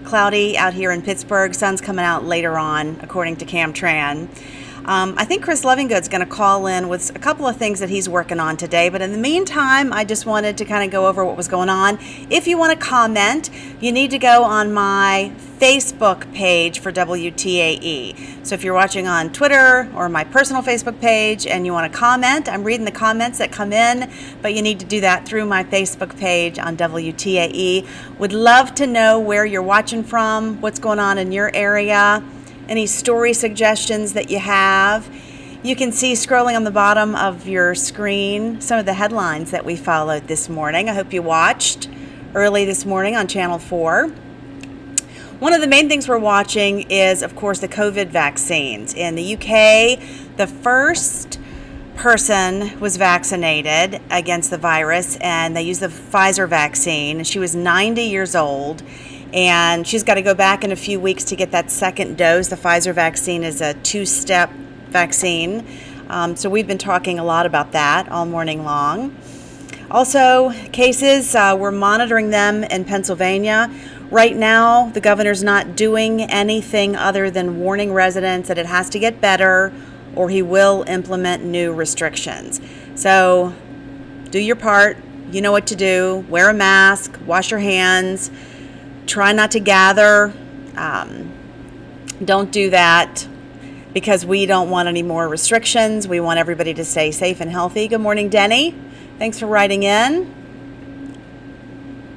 cloudy out here in Pittsburgh. Sun's coming out later on, according to Camtran. I think Chris Lovingood's going to call in with a couple of things that he's working on today. But in the meantime, I just wanted to kind of go over what was going on. If you want to comment, you need to go on my Facebook page for WTAE. So if you're watching on Twitter or my personal Facebook page and you want to comment, I'm reading the comments that come in, but you need to do that through my Facebook page on WTAE. Would love to know where you're watching from, what's going on in your area, any story suggestions that you have. You can see scrolling on the bottom of your screen some of the headlines that we followed this morning. I hope you watched early this morning on Channel 4. One of the main things we're watching is, of course, the COVID vaccines. In the UK, the first person was vaccinated against the virus, and they used the Pfizer vaccine. She was 90 years old, and she's got to go back in a few weeks to get that second dose. The Pfizer vaccine is a two-step vaccine, so we've been talking a lot about that all morning long. Also, cases, we're monitoring them in Pennsylvania. Right now, the governor's not doing anything other than warning residents that it has to get better or he will implement new restrictions. So do your part. You know what to do. Wear a mask, wash your hands, try not to gather. Don't do that because we don't want any more restrictions. We want everybody to stay safe and healthy. Good morning, Denny. Thanks for writing in.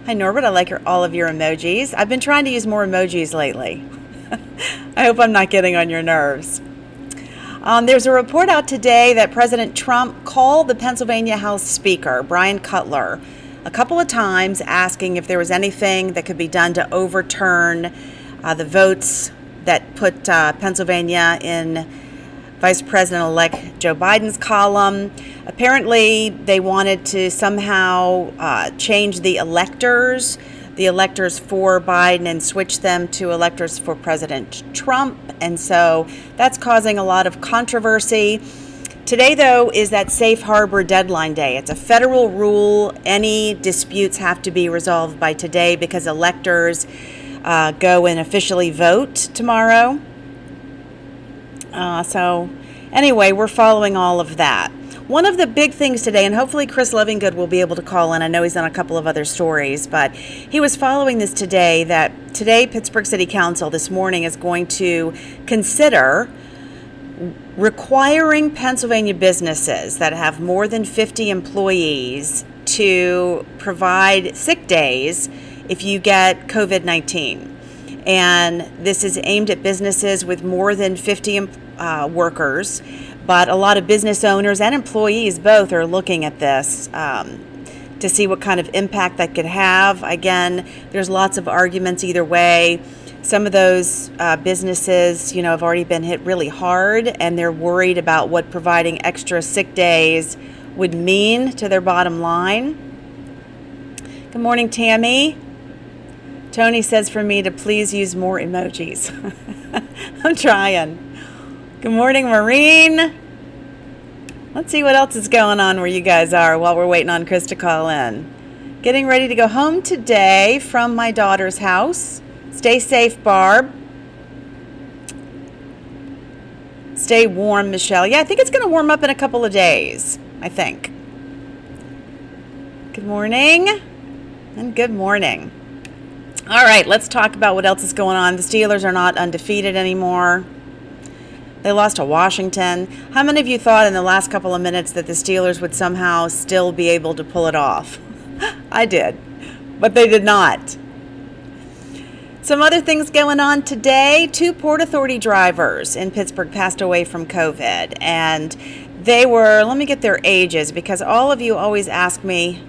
Hi, Norbert. I like all of your emojis. I've been trying to use more emojis lately. I hope I'm not getting on your nerves. There's a report out today that President Trump called the Pennsylvania House Speaker, Bryan Cutler, a couple of times asking if there was anything that could be done to overturn the votes that put Pennsylvania in Vice President-elect Joe Biden's column. Apparently, they wanted to somehow change the electors for Biden and switch them to electors for President Trump. And so that's causing a lot of controversy. Today, though, is that safe harbor deadline day. It's a federal rule. Any disputes have to be resolved by today because electors go and officially vote tomorrow. So anyway, we're following all of that. One of the big things today, and hopefully Chris Lovingood will be able to call in. I know he's on a couple of other stories, but he was following this today, that today Pittsburgh City Council this morning is going to consider requiring Pennsylvania businesses that have more than 50 employees to provide sick days if you get COVID-19. And this is aimed at businesses with more than 50 workers, but a lot of business owners and employees both are looking at this to see what kind of impact that could have. Again, there's lots of arguments either way. Some of those businesses, have already been hit really hard, and they're worried about what providing extra sick days would mean to their bottom line. Good morning, Tammy. Tony says for me to please use more emojis. I'm trying. Good morning, Maureen. Let's see what else is going on where you guys are while we're waiting on Chris to call in. Getting ready to go home today from my daughter's house. Stay safe, Barb. Stay warm, Michelle. Yeah, I think it's going to warm up in a couple of days, I think. Good morning and good morning. All right, let's talk about what else is going on. The Steelers are not undefeated anymore. They lost to Washington. How many of you thought in the last couple of minutes that the Steelers would somehow still be able to pull it off? I did, but they did not. Some other things going on today. 2 Port Authority drivers in Pittsburgh passed away from COVID, and they were, let me get their ages because all of you always ask me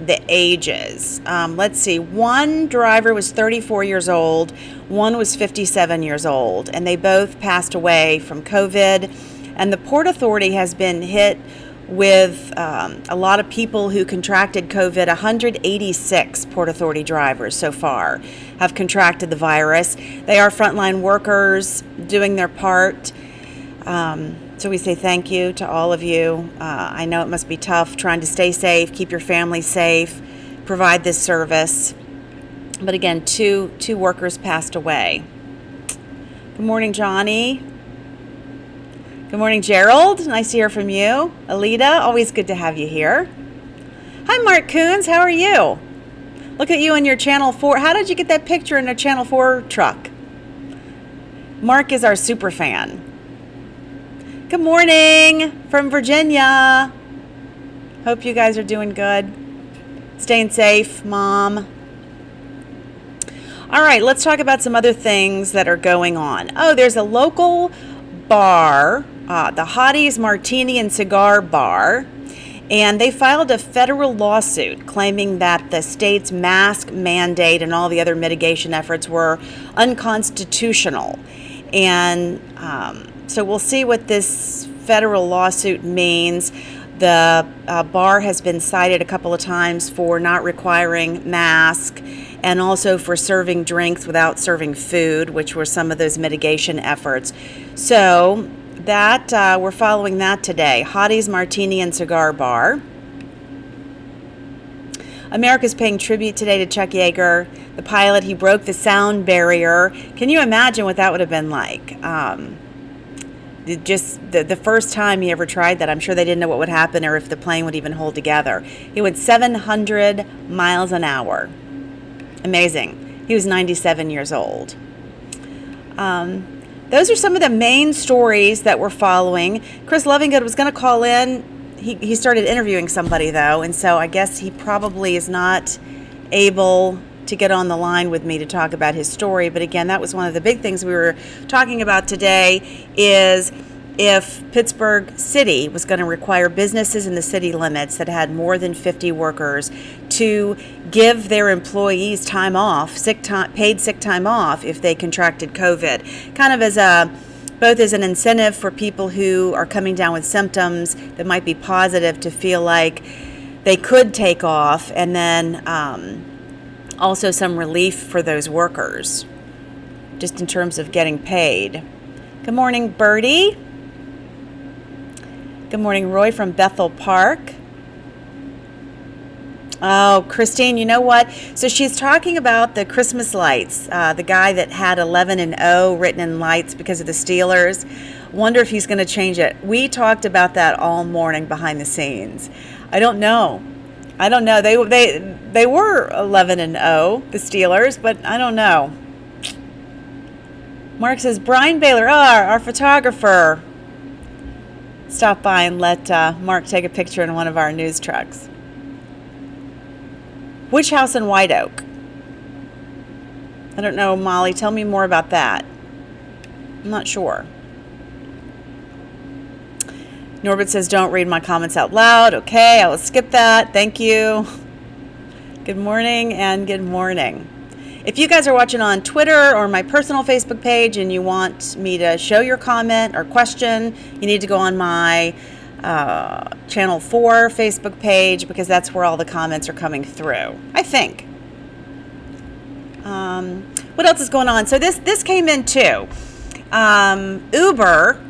the ages. Let's see. One driver was 34 years old. One was 57 years old, and they both passed away from COVID. And the Port Authority has been hit with a lot of people who contracted COVID. 186 Port Authority drivers so far have contracted the virus. They are frontline workers doing their part. So we say thank you to all of you. I know it must be tough trying to stay safe, keep your family safe, provide this service. But again, two workers passed away. Good morning, Johnny. Good morning, Gerald. Nice to hear from you. Alita, always good to have you here. Hi, Mark Coons. How are you? Look at you in your Channel 4. How did you get that picture in a Channel 4 truck? Mark is our super fan. Good morning from Virginia. Hope you guys are doing good. Staying safe, Mom. All right, let's talk about some other things that are going on. Oh, there's a local bar, the Hottie's Martini and Cigar Bar, and they filed a federal lawsuit claiming that the state's mask mandate and all the other mitigation efforts were unconstitutional. And so we'll see what this federal lawsuit means. The bar has been cited a couple of times for not requiring masks and also for serving drinks without serving food, which were some of those mitigation efforts. So that we're following that today. Hottie's Martini and Cigar Bar. America's paying tribute today to Chuck Yeager, the pilot. He broke the sound barrier. Can you imagine what that would have been like? Just the first time he ever tried that, I'm sure they didn't know what would happen or if the plane would even hold together. He went 700 miles an hour. Amazing. He was 97 years old. Those are some of the main stories that we're following. Chris Lovingood was going to call in. He started interviewing somebody, though, and so I guess he probably is not able to get on the line with me to talk about his story. But again, that was one of the big things we were talking about today, is if Pittsburgh City was going to require businesses in the city limits that had more than 50 workers to give their employees time off, paid sick time off if they contracted COVID, kind of as both as an incentive for people who are coming down with symptoms that might be positive to feel like they could take off, and then also some relief for those workers, just in terms of getting paid. Good morning, Bertie. Good morning, Roy from Bethel Park. Oh, Christine, you know what? So she's talking about the Christmas lights, the guy that had 11-0 written in lights because of the Steelers. Wonder if he's going to change it. We talked about that all morning behind the scenes. I don't know. They were 11-0, the Steelers, but I don't know. Mark says, Bryan Baylor, our photographer, stop by and let Mark take a picture in one of our news trucks. Which house in White Oak? I don't know, Molly. Tell me more about that. I'm not sure. Norbert says, don't read my comments out loud. Okay, I will skip that. Thank you. Good morning and good morning. If you guys are watching on Twitter or my personal Facebook page and you want me to show your comment or question, you need to go on my Channel 4 Facebook page, because that's where all the comments are coming through, I think. What else is going on? So this came in too. Uber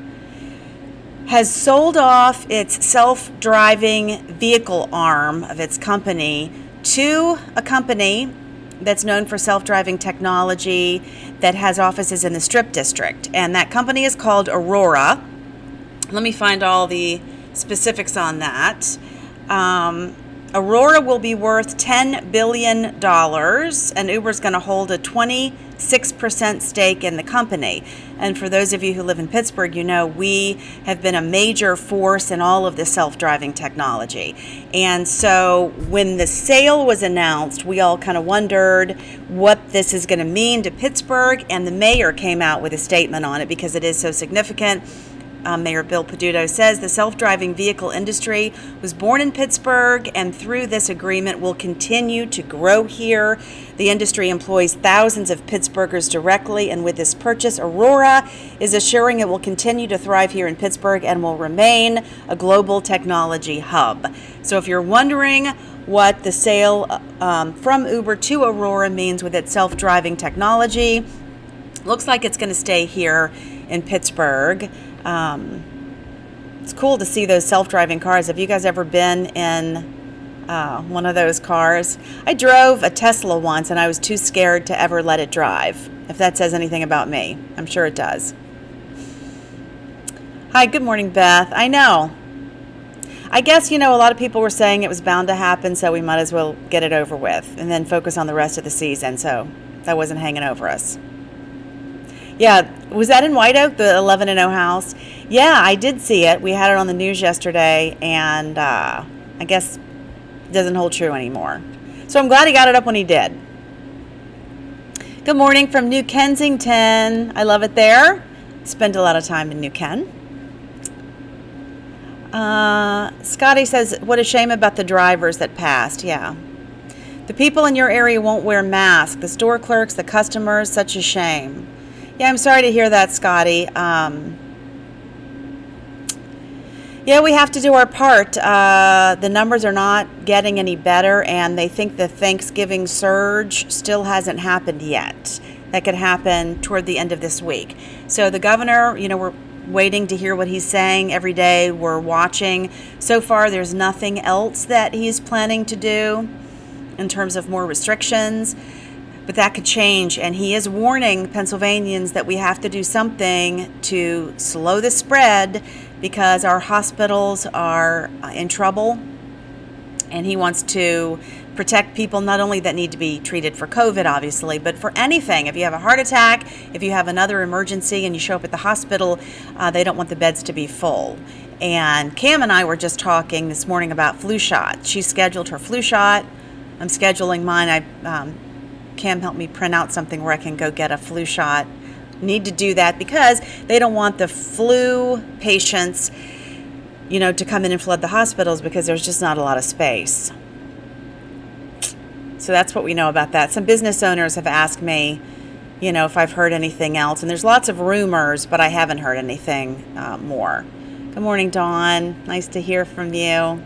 has sold off its self-driving vehicle arm of its company to a company that's known for self-driving technology that has offices in the Strip District. And that company is called Aurora. Let me find all the specifics on that. Aurora will be worth $10 billion, and Uber's going to hold a 26% stake in the company. And for those of you who live in Pittsburgh, you know we have been a major force in all of the self-driving technology. And so when the sale was announced, we all kind of wondered what this is going to mean to Pittsburgh, and the mayor came out with a statement on it because it is so significant. Mayor Bill Peduto says the self-driving vehicle industry was born in Pittsburgh, and through this agreement will continue to grow here. The industry employs thousands of Pittsburghers directly, and with this purchase, Aurora is assuring it will continue to thrive here in Pittsburgh and will remain a global technology hub. So if you're wondering what the sale from Uber to Aurora means with its self-driving technology, looks like it's going to stay here in Pittsburgh. It's cool to see those self-driving cars. Have you guys ever been in one of those cars. I drove a Tesla once, and I was too scared to ever let it drive. If that says anything about me, I'm sure it does. Hi, good morning, Beth. I know. I guess, a lot of people were saying it was bound to happen, so we might as well get it over with and then focus on the rest of the season, so that wasn't hanging over us. Yeah, was that in White Oak, the 11-0 house? Yeah, I did see it. We had it on the news yesterday, and I guess it doesn't hold true anymore. So I'm glad he got it up when he did. Good morning from New Kensington. I love it there. Spend a lot of time in New Ken. Scotty says, what a shame about the drivers that passed. Yeah. The people in your area won't wear masks. The store clerks, the customers, such a shame. Yeah, I'm sorry to hear that, Scotty. Yeah, we have to do our part. The numbers are not getting any better, and they think the Thanksgiving surge still hasn't happened yet. That could happen toward the end of this week. So the governor, we're waiting to hear what he's saying every day. We're watching. So far, there's nothing else that he's planning to do in terms of more restrictions, but that could change. And he is warning Pennsylvanians that we have to do something to slow the spread because our hospitals are in trouble. And he wants to protect people not only that need to be treated for COVID, obviously, but for anything. If you have a heart attack, if you have another emergency and you show up at the hospital, they don't want the beds to be full. And Cam and I were just talking this morning about flu shots. She scheduled her flu shot. I'm scheduling mine. Cam helped me print out something where I can go get a flu shot. Need to do that because they don't want the flu patients to come in and flood the hospitals because there's just not a lot of space. So that's what we know about that. Some business owners have asked me, if I've heard anything else. And there's lots of rumors, but I haven't heard anything more. Good morning, Dawn. Nice to hear from you.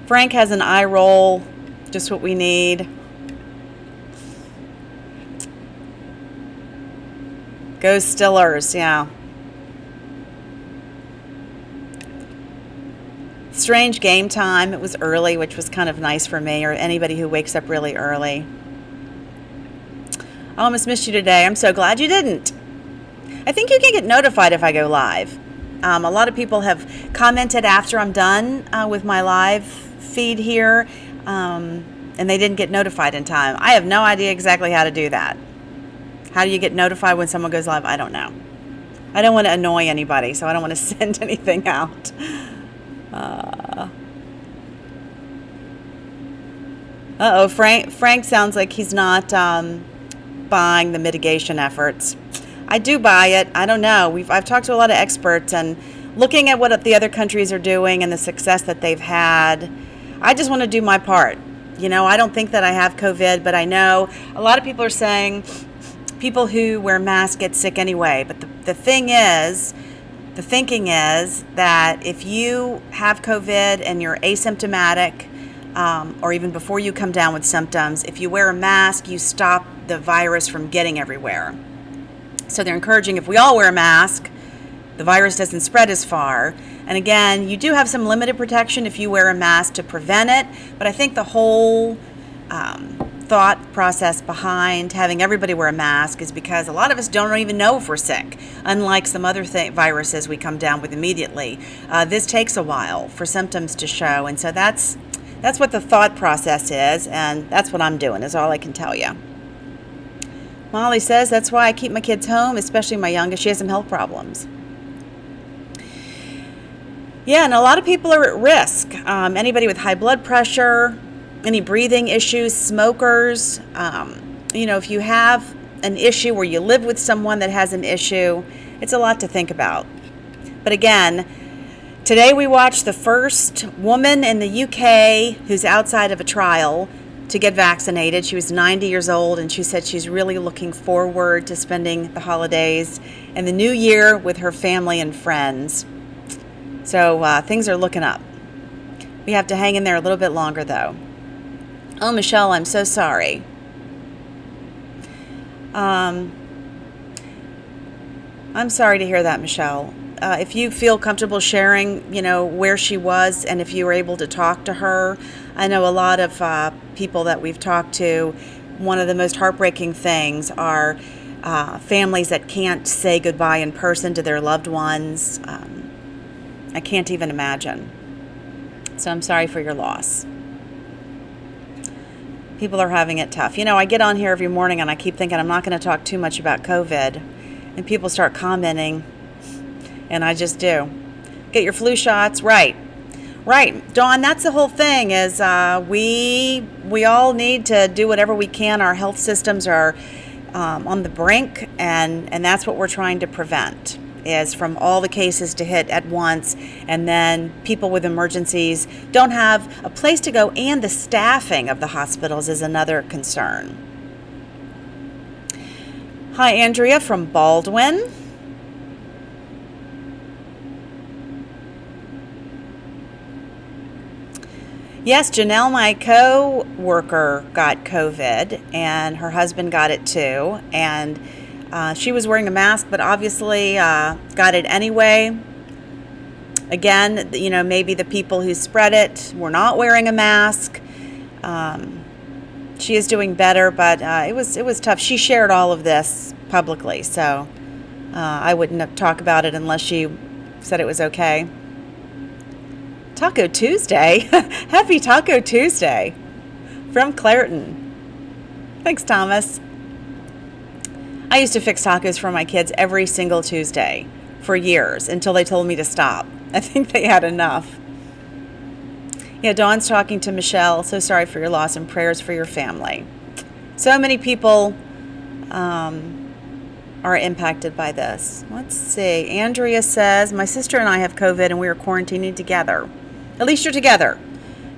Frank has an eye roll, just what we need. Go Stillers, yeah. Strange game time. It was early, which was kind of nice for me or anybody who wakes up really early. I almost missed you today. I'm so glad you didn't. I think you can get notified if I go live. A lot of people have commented after I'm done with my live feed here, and they didn't get notified in time. I have no idea exactly how to do that. How do you get notified when someone goes live? I don't know. I don't want to annoy anybody, so I don't want to send anything out. Frank sounds like he's not buying the mitigation efforts. I do buy it. I don't know. I've talked to a lot of experts, and looking at what the other countries are doing and the success that they've had, I just want to do my part. I don't think that I have COVID, but I know a lot of people are saying people who wear masks get sick anyway. But the thinking is that if you have COVID and you're asymptomatic, or even before you come down with symptoms, if you wear a mask, you stop the virus from getting everywhere. So they're encouraging if we all wear a mask, the virus doesn't spread as far. And again, you do have some limited protection if you wear a mask to prevent it, but I think the whole thought process behind having everybody wear a mask is because a lot of us don't even know if we're sick, unlike some other viruses we come down with immediately. This takes a while for symptoms to show, and so that's what the thought process is, and that's what I'm doing, is all I can tell you. Molly says, that's why I keep my kids home, especially my youngest. She has some health problems. Yeah, and a lot of people are at risk. Anybody with high blood pressure, any breathing issues, smokers. If you have an issue or you live with someone that has an issue, it's a lot to think about. But again, today we watched the first woman in the UK who's outside of a trial to get vaccinated. She was 90 years old, and she said she's really looking forward to spending the holidays and the new year with her family and friends. So things are looking up. We have to hang in there a little bit longer, though. Oh, Michelle, I'm so sorry. I'm sorry to hear that, Michelle. if you feel comfortable sharing, where she was, and if you were able to talk to her. I know a lot of people that we've talked to, one of the most heartbreaking things are families that can't say goodbye in person to their loved ones. I can't even imagine. So I'm sorry for your loss. People are having it tough. I get on here every morning and I keep thinking I'm not going to talk too much about COVID. And people start commenting, and I just do. Get your flu shots. Right. Dawn, that's the whole thing is we all need to do whatever we can. Our health systems are on the brink, and that's what we're trying to prevent, is from all the cases to hit at once, and then people with emergencies don't have a place to go, and the staffing of the hospitals is another concern. Hi, Andrea from Baldwin. Yes, Janelle, my co-worker, got COVID, and her husband got it too, and she was wearing a mask, but obviously got it anyway. Again, maybe the people who spread it were not wearing a mask. She is doing better, but it was tough. She shared all of this publicly, so I wouldn't talk about it unless she said it was okay. Taco Tuesday. Happy Taco Tuesday from Clairton. Thanks, Thomas. I used to fix tacos for my kids every single Tuesday for years until they told me to stop. I think they had enough. Yeah, Dawn's talking to Michelle. So sorry for your loss and prayers for your family. So many people are impacted by this. Let's see. Andrea says, my sister and I have COVID and we are quarantining together. At least you're together.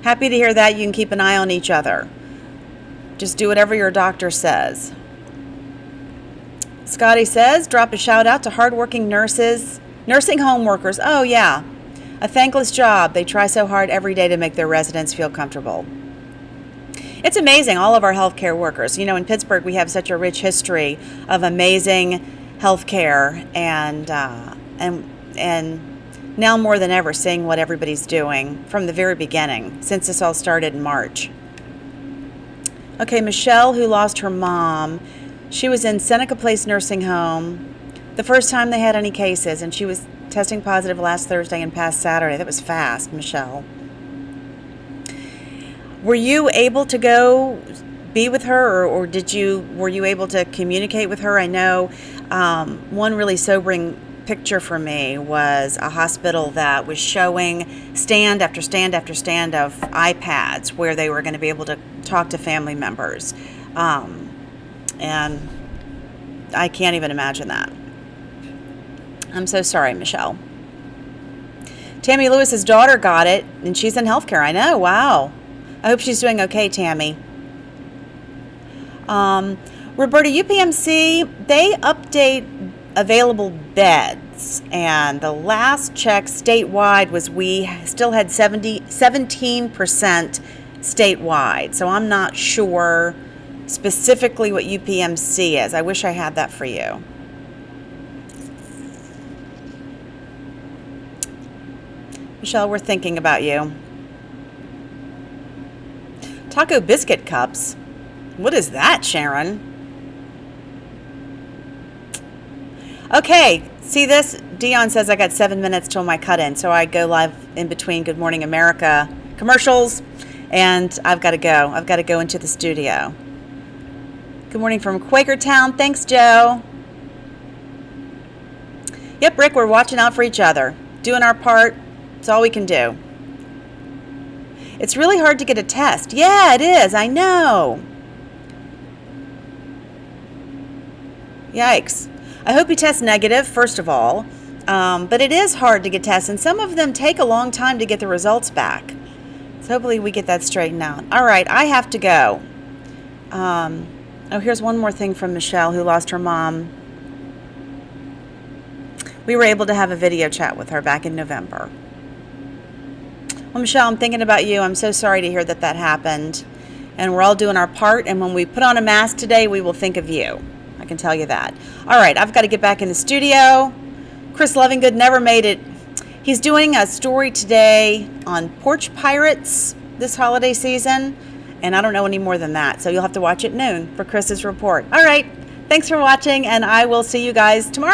Happy to hear that. You can keep an eye on each other. Just do whatever your doctor says. Scotty says, drop a shout out to hardworking nurses, nursing home workers. Oh, yeah. A thankless job. They try so hard every day to make their residents feel comfortable. It's amazing, all of our healthcare workers. In Pittsburgh, we have such a rich history of amazing healthcare, and now more than ever, seeing what everybody's doing from the very beginning, since this all started in March. Okay, Michelle, who lost her mom, she was in Seneca Place Nursing Home the first time they had any cases, and she was testing positive last Thursday and past Saturday. That was fast, Michelle. Were you able to go be with her, or were you able to communicate with her? I know one really sobering picture for me was a hospital that was showing stand after stand after stand of iPads where they were going to be able to talk to family members. And I can't even imagine that. I'm so sorry, Michelle. Tammy Lewis's daughter got it, and she's in healthcare. I know. Wow. I hope she's doing okay, Tammy. Roberta, UPMC, they update available beds, and the last check statewide was we still had 17% statewide, so I'm not sure specifically what UPMC is. I wish I had that for you. Michelle, we're thinking about you. Taco biscuit cups. What is that, Sharon? Okay, see this? Dion says I got 7 minutes till my cut-in, so I go live in between Good Morning America commercials, and I've got to go. I've got to go into the studio. Good morning from Quakertown. Thanks, Joe. Yep, Rick, we're watching out for each other. Doing our part. It's all we can do. It's really hard to get a test. Yeah, it is. I know. Yikes. I hope you test negative, first of all. But it is hard to get tests, and some of them take a long time to get the results back. So hopefully we get that straightened out. All right, I have to go. Here's one more thing from Michelle, who lost her mom. We were able to have a video chat with her back in November. Well, Michelle, I'm thinking about you. I'm so sorry to hear that happened. And we're all doing our part. And when we put on a mask today, we will think of you. I can tell you that. All right, I've got to get back in the studio. Chris Lovingood never made it. He's doing a story today on porch pirates this holiday season, and I don't know any more than that, so you'll have to watch at noon for Chris's report. All right, thanks for watching, and I will see you guys tomorrow.